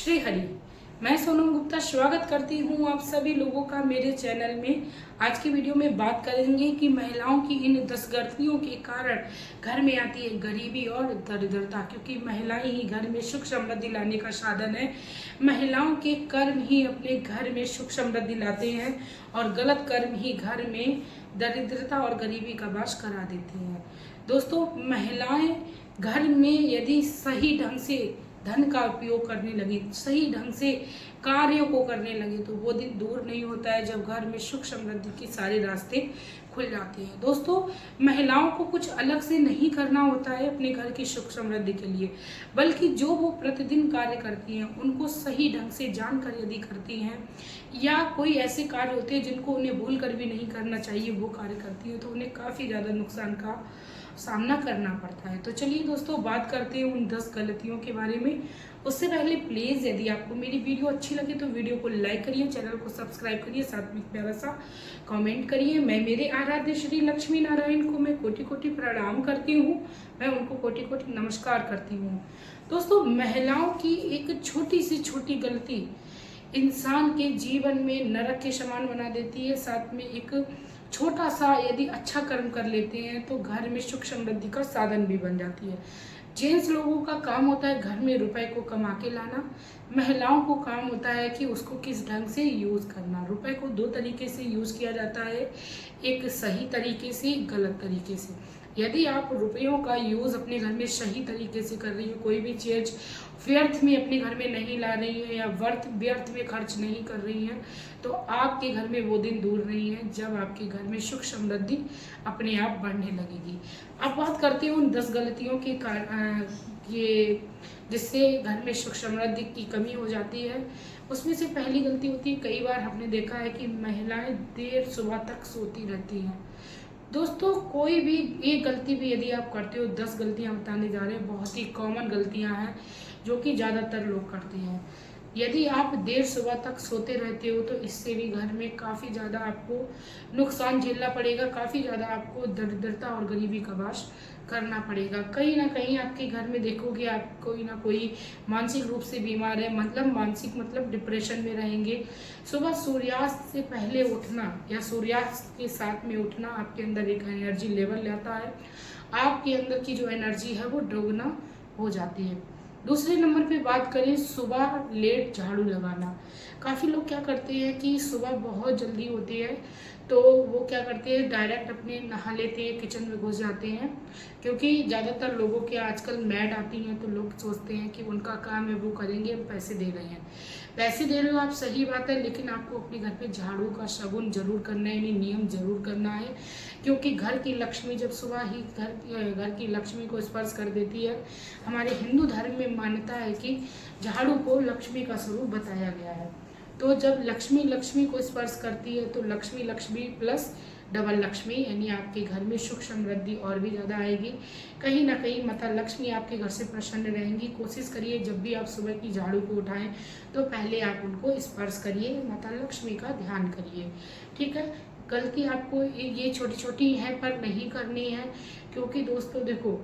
श्री हरि। मैं सोनम गुप्ता स्वागत करती हूँ आप सभी लोगों का मेरे चैनल में। आज की वीडियो में बात करेंगे कि महिलाओं की इन 10 गलतियों के कारण घर में आती है गरीबी और दरिद्रता, क्योंकि महिलाएं ही घर में सुख समृद्धि लाने का साधन है। महिलाओं के कर्म ही अपने घर में सुख समृद्धि लाते हैं और गलत कर्म ही घर में दरिद्रता और गरीबी का वास करा देते हैं। दोस्तों, महिलाएं घर में यदि सही ढंग से धन का उपयोग करने लगी, सही ढंग से कार्यों को करने लगे, तो वो दिन दूर नहीं होता है जब घर में सुख समृद्धि के सारे रास्ते खुल जाते हैं। दोस्तों, महिलाओं को कुछ अलग से नहीं करना होता है अपने घर की सुख समृद्धि के लिए, बल्कि जो वो प्रतिदिन कार्य करती हैं उनको सही ढंग से जानकर यदि करती हैं, या कोई ऐसे कार्य होते हैं जिनको उन्हें भूल कर भी नहीं करना चाहिए वो कार्य करती हैं, तो उन्हें काफ़ी ज़्यादा नुकसान का सामना करना पड़ता है। तो चलिए दोस्तों, बात करते हैं उन 10 गलतियों के बारे में। उससे पहले प्लीज़ यदि आपको मेरी वीडियो अच्छी लगे तो वीडियो को लाइक करिए, चैनल को सब्सक्राइब करिए, साथ में प्यारा सा कमेंट करिए। मैं मेरे आराध्य श्री लक्ष्मी नारायण को मैं कोटि कोटि प्रणाम करती हूँ, मैं उनको कोटि कोटि नमस्कार करती हूँ। दोस्तों, महिलाओं की एक छोटी से छोटी गलती इंसान के जीवन में नरक के समान बना देती है। साथ में एक छोटा सा यदि अच्छा कर्म कर लेते हैं तो घर में सुख समृद्धि का साधन भी बन जाती है। जेंट्स लोगों का काम होता है घर में रुपए को कमा के लाना, महिलाओं को काम होता है कि उसको किस ढंग से यूज़ करना। रुपए को 2 तरीके से यूज़ किया जाता है, एक सही तरीके से, गलत तरीके से। यदि आप रुपयों का यूज़ अपने घर में सही तरीके से कर रही हो, कोई भी चीज़ व्यर्थ में अपने घर में नहीं ला रही है या व्यर्थ में खर्च नहीं कर रही है, तो आपके घर में वो दिन दूर नहीं है जब आपके घर में सुख समृद्धि अपने आप बढ़ने लगेगी। अब बात करते हैं उन 10 गलतियों के कारण ये जिससे घर में सुख समृद्धि की कमी हो जाती है। उसमें से पहली गलती होती है, कई बार हमने देखा है कि महिलाएं देर सुबह तक सोती रहती हैं। दोस्तों, कोई भी एक गलती भी यदि आप करते हो, 10 गलतियां बताने जा रहे हैं, बहुत ही कॉमन गलतियां हैं जो कि ज़्यादातर लोग करते हैं। यदि आप देर सुबह तक सोते रहते हो तो इससे भी घर में काफ़ी ज़्यादा आपको नुकसान झेलना पड़ेगा, काफ़ी ज़्यादा आपको दरिद्रता और गरीबी का वास करना पड़ेगा। कहीं ना कहीं आपके घर में देखोगे आप कोई ना कोई मानसिक रूप से बीमार है, मतलब मानसिक मतलब डिप्रेशन में रहेंगे। सुबह सूर्यास्त से पहले उठना या सूर्यास्त के साथ में उठना आपके अंदर एक एनर्जी लेवल लाता है, आपके अंदर की जो एनर्जी है वो दोगुना हो जाती है। दूसरे नंबर पे बात करें, सुबह लेट झाड़ू लगाना। काफ़ी लोग क्या करते हैं कि सुबह बहुत जल्दी होती है तो वो क्या करते हैं, डायरेक्ट अपने नहा लेते हैं, किचन में घुस जाते हैं, क्योंकि ज़्यादातर लोगों के आजकल मैड आती हैं तो लोग सोचते हैं कि उनका काम है वो करेंगे, हम पैसे दे रहे हैं। पैसे दे रहे हो आप, सही बात है, लेकिन आपको अपने घर पे झाड़ू का शगुन जरूर करना है, यानी नियम जरूर करना है, क्योंकि घर की लक्ष्मी जब सुबह ही घर की लक्ष्मी को स्पर्श कर देती है। हमारे हिंदू धर्म में मान्यता है कि झाड़ू को लक्ष्मी का स्वरूप बताया गया है। तो जब लक्ष्मी को स्पर्श करती है तो लक्ष्मी प्लस डबल लक्ष्मी, यानी आपके घर में सुख समृद्धि और भी ज़्यादा आएगी। कहीं ना कहीं माता लक्ष्मी आपके घर से प्रसन्न रहेंगी। कोशिश करिए जब भी आप सुबह की झाड़ू को उठाएं तो पहले आप उनको स्पर्श करिए, माता लक्ष्मी का ध्यान करिए, ठीक है। गलती आपको ये छोटी छोटी है पर नहीं करनी है, क्योंकि दोस्तों देखो,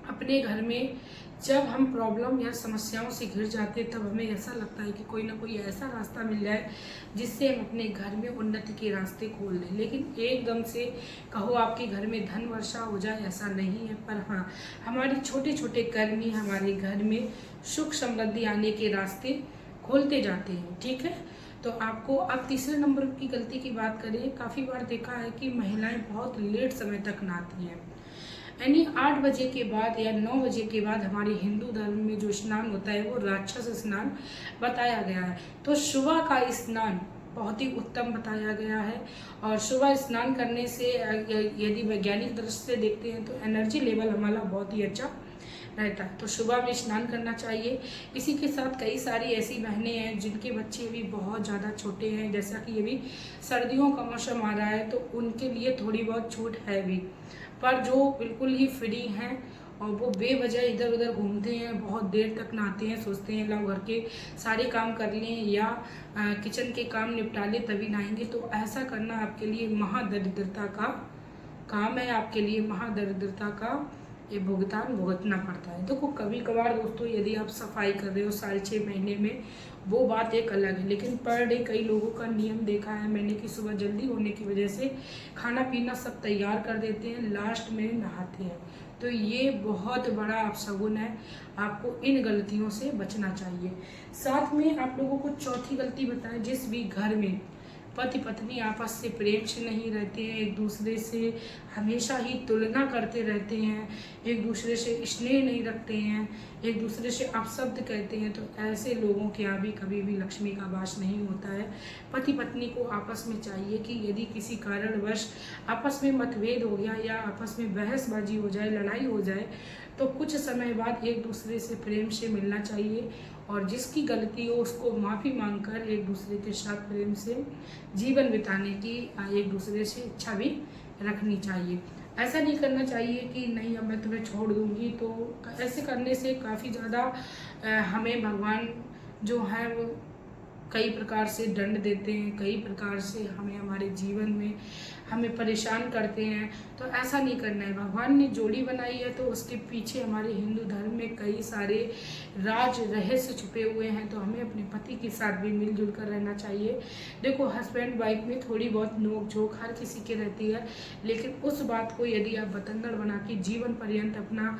अपने घर में जब हम प्रॉब्लम या समस्याओं से घिर जाते हैं तब हमें ऐसा लगता है कि कोई ना कोई ऐसा रास्ता मिल जाए जिससे हम अपने घर में उन्नति के रास्ते खोल लें। लेकिन एकदम से कहो आपके घर में धन वर्षा हो जाए, ऐसा नहीं है। पर हाँ, हमारे छोटे छोटे कर्म ही हमारे घर में सुख समृद्धि आने के रास्ते खोलते जाते हैं, ठीक है। तो आपको अब तीसरे नंबर की गलती की बात करें, काफ़ी बार देखा है कि महिलाएं बहुत लेट समय तक नहाती हैं, यानी 8 बजे के बाद या 9 बजे के बाद हमारे हिंदू धर्म में जो स्नान होता है वो राक्षस स्नान बताया गया है। तो सुबह का स्नान बहुत ही उत्तम बताया गया है, और सुबह स्नान करने से यदि वैज्ञानिक दृष्टि से देखते हैं तो एनर्जी लेवल हमारा बहुत ही अच्छा रहता है। तो सुबह में स्नान करना चाहिए। इसी के साथ कई सारी ऐसी बहनें हैं जिनके बच्चे भी बहुत ज़्यादा छोटे हैं, जैसा कि अभी सर्दियों का मौसम आ रहा है तो उनके लिए थोड़ी बहुत छूट है भी, पर जो बिल्कुल ही फ्री हैं और वो बेवजह इधर उधर घूमते हैं, बहुत देर तक नहाते हैं, सोचते हैं लाओ घर के सारे काम कर लें या किचन के काम निपटा लें तभी नहाएंगे, तो ऐसा करना आपके लिए महादरिद्रता का काम है, आपके लिए महादरिद्रता का ये भुगतान भुगतना पड़ता है। देखो कभी कभार दोस्तों यदि आप सफाई कर रहे हो साल 6 महीने में, वो बात एक अलग है, लेकिन पर डे कई लोगों का नियम देखा है मैंने कि सुबह जल्दी होने की वजह से खाना पीना सब तैयार कर देते हैं, लास्ट में नहाते हैं। तो ये बहुत बड़ा अपशगुन है, आपको इन गलतियों से बचना चाहिए। साथ में आप लोगों को चौथी गलती बताएं, जिस भी घर में पति पत्नी आपस से प्रेम से नहीं रहते हैं, एक दूसरे से हमेशा ही तुलना करते रहते हैं, एक दूसरे से स्नेह नहीं रखते हैं, एक दूसरे से अपशब्द कहते हैं, तो ऐसे लोगों के यहाँ भी कभी भी लक्ष्मी का वास नहीं होता है। पति पत्नी को आपस में चाहिए कि यदि किसी कारणवश आपस में मतभेद हो गया या आपस में बहसबाजी हो जाए, लड़ाई हो जाए, तो कुछ समय बाद एक दूसरे से प्रेम से मिलना चाहिए और जिसकी गलती हो उसको माफ़ी मांगकर एक दूसरे के साथ प्रेम से जीवन बिताने की एक दूसरे से इच्छा भी रखनी चाहिए। ऐसा नहीं करना चाहिए कि नहीं अब मैं तुम्हें छोड़ दूंगी, तो ऐसे करने से काफ़ी ज़्यादा हमें भगवान जो है वो कई प्रकार से दंड देते हैं, कई प्रकार से हमें हमारे जीवन में हमें परेशान करते हैं। तो ऐसा नहीं करना है। भगवान ने जोड़ी बनाई है तो उसके पीछे हमारे हिंदू धर्म में कई सारे राज रहस्य छुपे हुए हैं, तो हमें अपने पति के साथ भी मिलजुल कर रहना चाहिए। देखो हस्बैंड वाइफ में थोड़ी बहुत नोक झोंक हर किसी की रहती है, लेकिन उस बात को यदि आप बतंगड़ बना के जीवन पर्यंत अपना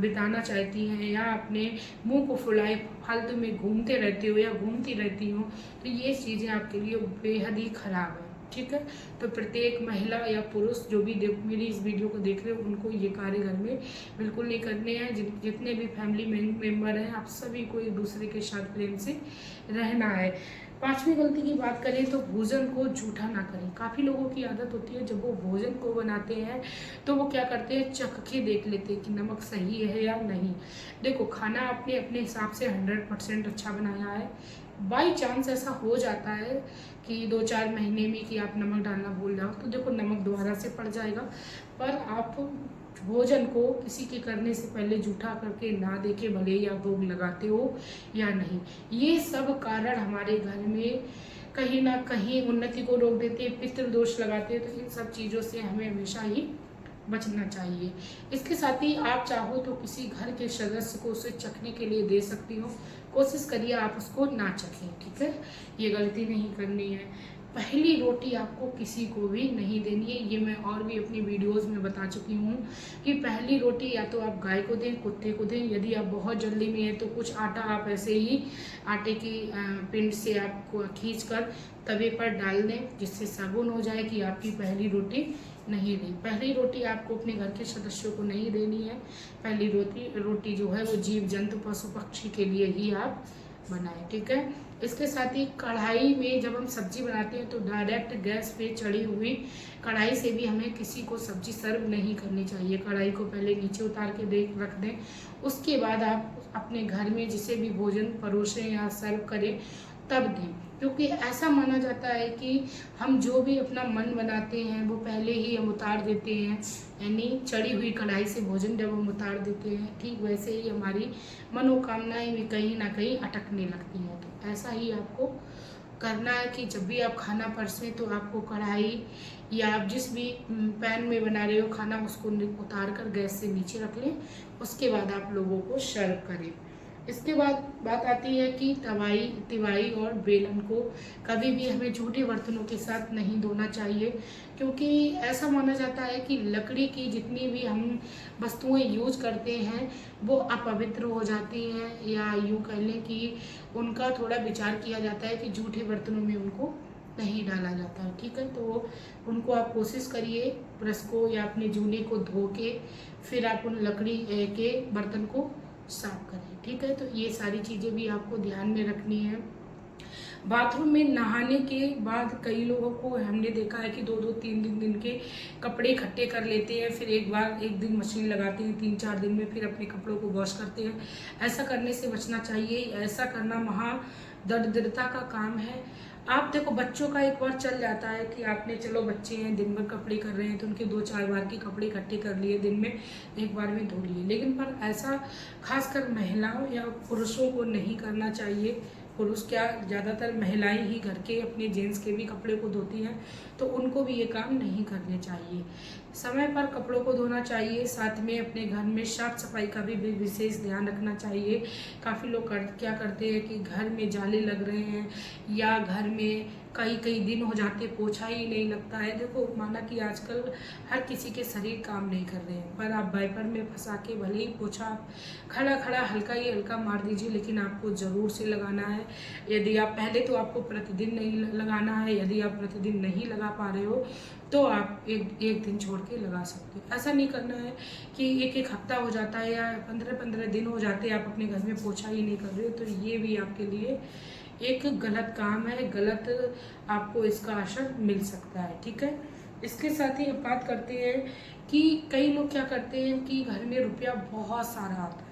बिताना चाहती हैं या अपने मुंह को फुलाए फालतू में घूमते रहते हो या घूमती रहती हो, तो ये चीज़ें आपके लिए बेहद ही खराब है। ठीक है, तो प्रत्येक महिला या पुरुष जो भी मेरी इस वीडियो को देख रहे हो उनको ये कार्य घर में बिल्कुल नहीं करने हैं। जितने भी फैमिली मेंबर हैं आप सभी को एक दूसरे के साथ प्रेम से रहना है। पांचवी गलती की बात करें तो भोजन को जूठा ना करें। काफ़ी लोगों की आदत होती है जब वो भोजन को बनाते हैं तो वो क्या करते हैं, चख के देख लेते हैं कि नमक सही है या नहीं। देखो खाना आपने अपने हिसाब से 100% अच्छा बनाया है, बाई चांस ऐसा हो जाता है कि 2-4 महीने में कि आप नमक डालना भूल जाओ, तो देखो नमक दोबारा से पड़ जाएगा। पर आप भोजन को किसी के करने से पहले जूठा करके ना देखे भले या भोग लगाते हो या नहीं। ये सब कारण हमारे घर में कहीं ना कहीं उन्नति को रोक देते हैं, पितृदोष लगाते हैं। तो इन सब चीज़ों से हमें हमेशा ही बचना चाहिए। इसके साथ ही आप चाहो तो किसी घर के सदस्य को उसे चखने के लिए दे सकती हो, कोशिश करिए आप उसको ना चखें। ठीक है, ये गलती नहीं करनी है। पहली रोटी आपको किसी को भी नहीं देनी है, ये मैं और भी अपनी वीडियोस में बता चुकी हूँ कि पहली रोटी या तो आप गाय को दें, कुत्ते को दें। यदि आप बहुत जल्दी में है तो कुछ आटा आप ऐसे ही आटे की पिंड से आपको खींच कर तवे पर डाल दें, जिससे साबुन हो जाए कि आपकी पहली रोटी नहीं दी। पहली रोटी आपको अपने घर के सदस्यों को नहीं देनी है। पहली रोटी जो है वो जीव जंतु पशु पक्षी के लिए ही आप बनाएं। ठीक है, इसके साथ ही कढ़ाई में जब हम सब्जी बनाते हैं तो डायरेक्ट गैस पे चढ़ी हुई कढ़ाई से भी हमें किसी को सब्जी सर्व नहीं करनी चाहिए। कढ़ाई को पहले नीचे उतार के रख दें, उसके बाद आप अपने घर में जिसे भी भोजन परोसें या सर्व करें तब दें, क्योंकि ऐसा माना जाता है कि हम जो भी अपना मन बनाते हैं वो पहले ही हम उतार देते हैं, यानी चढ़ी हुई कढ़ाई से भोजन जब हम उतार देते हैं ठीक वैसे ही हमारी मनोकामनाएं भी कहीं ना कहीं अटकने लगती हैं। तो ऐसा ही आपको करना है कि जब भी आप खाना परसें तो आपको कढ़ाई या आप जिस भी पैन में बना रहे हो खाना उसको उतार कर गैस से नीचे रख लें, उसके बाद आप लोगों को सर्व करें। इसके बाद बात आती है कि तिवाई और बेलन को कभी भी हमें झूठे बर्तनों के साथ नहीं धोना चाहिए, क्योंकि ऐसा माना जाता है कि लकड़ी की जितनी भी हम वस्तुएं यूज करते हैं वो अपवित्र हो जाती हैं, या यूँ कह लें कि उनका थोड़ा विचार किया जाता है कि झूठे बर्तनों में उनको नहीं डाला जाता है। ठीक है, तो उनको आप कोशिश करिए ब्रश को या अपने जूने को धो के फिर आप उन लकड़ी के बर्तन को साफ करें। ठीक है, तो ये सारी चीज़ें भी आपको ध्यान में रखनी है। बाथरूम में नहाने के बाद कई लोगों को हमने देखा है कि 2-2 3 दिन के कपड़े इकट्ठे कर लेते हैं, फिर एक दिन मशीन लगाते हैं, 3-4 दिन में फिर अपने कपड़ों को वॉश करते हैं। ऐसा करने से बचना चाहिए। ऐसा करना दरिद्रता का काम है। आप देखो बच्चों का एक बार चल जाता है कि आपने, चलो बच्चे हैं दिन भर कपड़े कर रहे हैं तो उनके 2-4 बार के कपड़े इकट्ठे कर लिए, दिन में एक बार में धो लिए, लेकिन पर ऐसा खासकर महिलाओं या पुरुषों को नहीं करना चाहिए। पुरुष क्या, ज़्यादातर महिलाएं ही घर के अपने जेंट्स के भी कपड़े को धोती हैं, तो उनको भी ये काम नहीं करने चाहिए। समय पर कपड़ों को धोना चाहिए, साथ में अपने घर में साफ सफाई का भी विशेष ध्यान रखना चाहिए। काफ़ी लोग क्या करते हैं कि घर में जाले लग रहे हैं या घर में कई दिन हो जाते पोछा ही नहीं लगता है। देखो माना कि आजकल हर किसी के शरीर काम नहीं कर रहे हैं, पर आप वाइपर में फंसा के भले ही पोछा खड़ा हल्का मार दीजिए, लेकिन आपको ज़रूर से लगाना है। यदि आप पहले तो आपको प्रतिदिन नहीं लगाना है, यदि आप प्रतिदिन नहीं लगा पा रहे हो तो आप एक दिन छोड़ के लगा सकते हो। ऐसा नहीं करना है कि एक हफ्ता हो जाता है या 15 दिन हो जाते हैं आप अपने घर में पोछा ही नहीं कर रहे हो, तो ये भी आपके लिए एक गलत काम है, गलत आपको इसका असर मिल सकता है। ठीक है, इसके साथ ही अब बात करते हैं कि कई लोग क्या करते हैं कि घर में रुपया बहुत सारा आता है,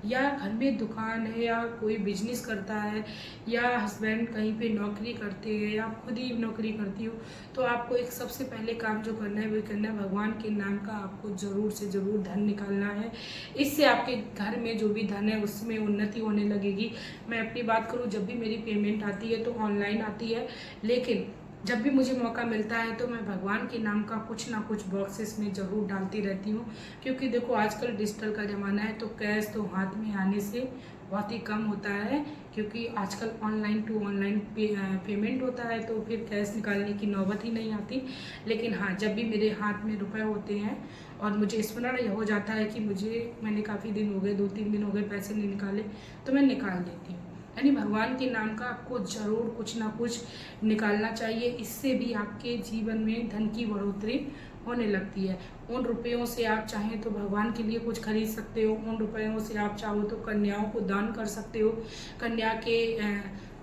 या घर में दुकान है या कोई बिजनेस करता है या हस्बैंड कहीं पे नौकरी करते हैं या खुद ही नौकरी करती हो, तो आपको एक सबसे पहले काम जो करना है वो करना है, भगवान के नाम का आपको ज़रूर से ज़रूर धन निकालना है। इससे आपके घर में जो भी धन है उसमें उन्नति होने लगेगी। मैं अपनी बात करूँ, जब भी मेरी पेमेंट आती है तो ऑनलाइन आती है, लेकिन जब भी मुझे मौका मिलता है तो मैं भगवान के नाम का कुछ ना कुछ बॉक्सेस में ज़रूर डालती रहती हूँ, क्योंकि देखो आजकल डिजिटल का ज़माना है, तो कैश तो हाथ में आने से बहुत ही कम होता है, क्योंकि आजकल ऑनलाइन टू ऑनलाइन पेमेंट होता है, तो फिर कैश निकालने की नौबत ही नहीं आती। लेकिन हाँ, जब भी मेरे हाथ में रुपए होते हैं और मुझे स्मरण हो जाता है कि मैंने काफ़ी दिन हो गए, 2-3 दिन हो गए पैसे नहीं निकाले, तो मैं निकाल देती हूँ। यानी भगवान के नाम का आपको ज़रूर कुछ ना कुछ निकालना चाहिए। इससे भी आपके जीवन में धन की बढ़ोतरी होने लगती है। उन रुपयों से आप चाहें तो भगवान के लिए कुछ खरीद सकते हो, उन रुपयों से आप चाहो तो कन्याओं को दान कर सकते हो।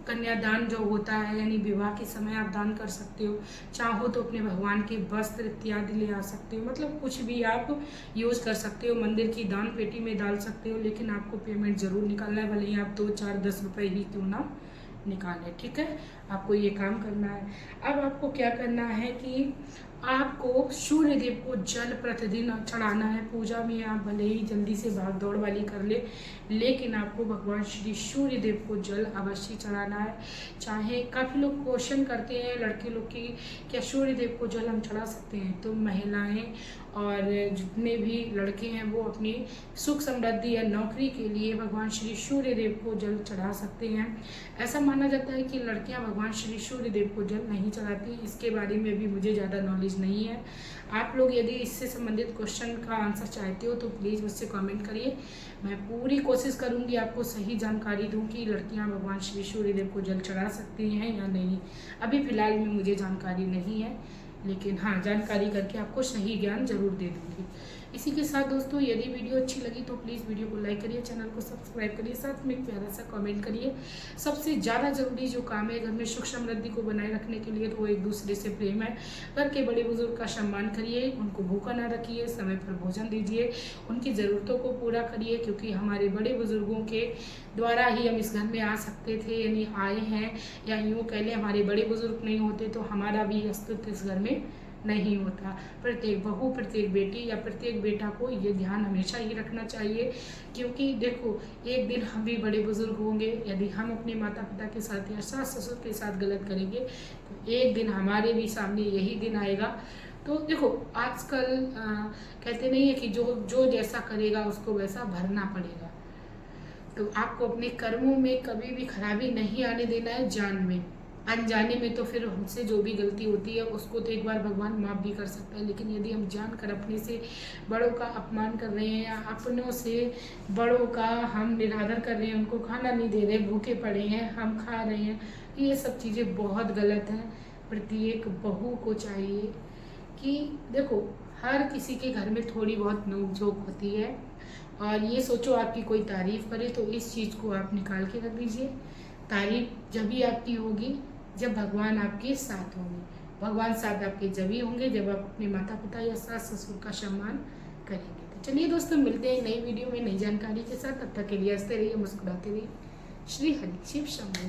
कन्यादान जो होता है, यानी विवाह के समय आप दान कर सकते हो। चाहो तो अपने भगवान के वस्त्र इत्यादि ले आ सकते हो, मतलब कुछ भी आप यूज कर सकते हो। मंदिर की दान पेटी में डाल सकते हो, लेकिन आपको पेमेंट जरूर निकालना है, भले ही आप 2-4-10 रुपए ही क्यों ना निकालें। ठीक है, आपको ये काम करना है। अब आपको क्या करना है कि आपको सूर्य देव को जल प्रतिदिन चढ़ाना है। पूजा में आप भले ही जल्दी से भाग दौड़ वाली कर ले, लेकिन आपको भगवान श्री सूर्य देव को जल अवश्य चढ़ाना है। चाहे काफ़ी लोग क्वेश्चन करते हैं लड़के लोग की, क्या सूर्य देव को जल हम चढ़ा सकते हैं? तो महिलाएं और जितने भी लड़के हैं वो अपनी सुख समृद्धि या नौकरी के लिए भगवान श्री सूर्य देव को जल चढ़ा सकते हैं। ऐसा माना जाता है कि लड़कियां भगवान श्री सूर्य देव को जल नहीं चढ़ाती। इसके बारे में भी मुझे ज़्यादा नॉलेज नहीं है। आप लोग यदि इससे संबंधित क्वेश्चन का आंसर चाहते हो तो प्लीज़ मुझसे कमेंट करिए। मैं पूरी कोशिश करूंगी आपको सही जानकारी दूं कि लड़कियां भगवान श्री सूर्य देव को जल चढ़ा सकती हैं या नहीं। अभी फ़िलहाल में मुझे जानकारी नहीं है, लेकिन हाँ, जानकारी करके आपको सही ज्ञान जरूर दे दूंगी। इसी के साथ दोस्तों, यदि वीडियो अच्छी लगी तो प्लीज़ वीडियो को लाइक करिए, चैनल को सब्सक्राइब करिए, साथ में एक प्यारा सा कमेंट करिए। सबसे ज़्यादा जरूरी जो काम है घर में सुख समृद्धि को बनाए रखने के लिए, तो वो एक दूसरे से प्रेम है। घर के बड़े बुजुर्ग का सम्मान करिए, उनको भूखा ना रखिए, समय पर भोजन दीजिए, उनकी ज़रूरतों को पूरा करिए, क्योंकि हमारे बड़े बुजुर्गों के द्वारा ही हम इस घर में आ सकते थे, यानी आए हैं। या यूँ कह लें, हमारे बड़े बुजुर्ग नहीं होते तो हमारा भी अस्तित्व इस घर में नहीं होता। प्रत्येक बहू, प्रत्येक बेटी या प्रत्येक बेटा को ये ध्यान हमेशा ही रखना चाहिए, क्योंकि देखो एक दिन हम भी बड़े बुजुर्ग होंगे। यदि हम अपने माता पिता के साथ या सास ससुर के साथ गलत करेंगे तो एक दिन हमारे भी सामने यही दिन आएगा। तो देखो आजकल कहते नहीं है कि जो जैसा करेगा उसको वैसा भरना पड़ेगा। तो आपको अपने कर्मों में कभी भी खराबी नहीं आने देना है। जान में अनजाने में तो फिर हमसे जो भी गलती होती है उसको तो एक बार भगवान माफ़ भी कर सकता है, लेकिन यदि हम जानकर अपने से बड़ों का अपमान कर रहे हैं या अपनों से बड़ों का हम निरादर कर रहे हैं, उनको खाना नहीं दे रहे, भूखे पड़े हैं, हम खा रहे हैं, ये सब चीज़ें बहुत गलत हैं। प्रत्येक बहू को चाहिए कि देखो हर किसी के घर में थोड़ी बहुत नोक झोंक होती है, और ये सोचो आपकी कोई तारीफ करे तो इस चीज़ को आप निकाल के रख दीजिए। तारीफ जब भी आपकी होगी जब भगवान आपके साथ होंगे। भगवान साथ आपके जब ही होंगे जब आप अपने माता पिता या सास ससुर का सम्मान करेंगे। तो चलिए दोस्तों, मिलते हैं नई वीडियो में नई जानकारी के साथ। तब तक के लिए हंसते रहिए, मुस्कुराते रहिए। श्री हरि शिव शंभू।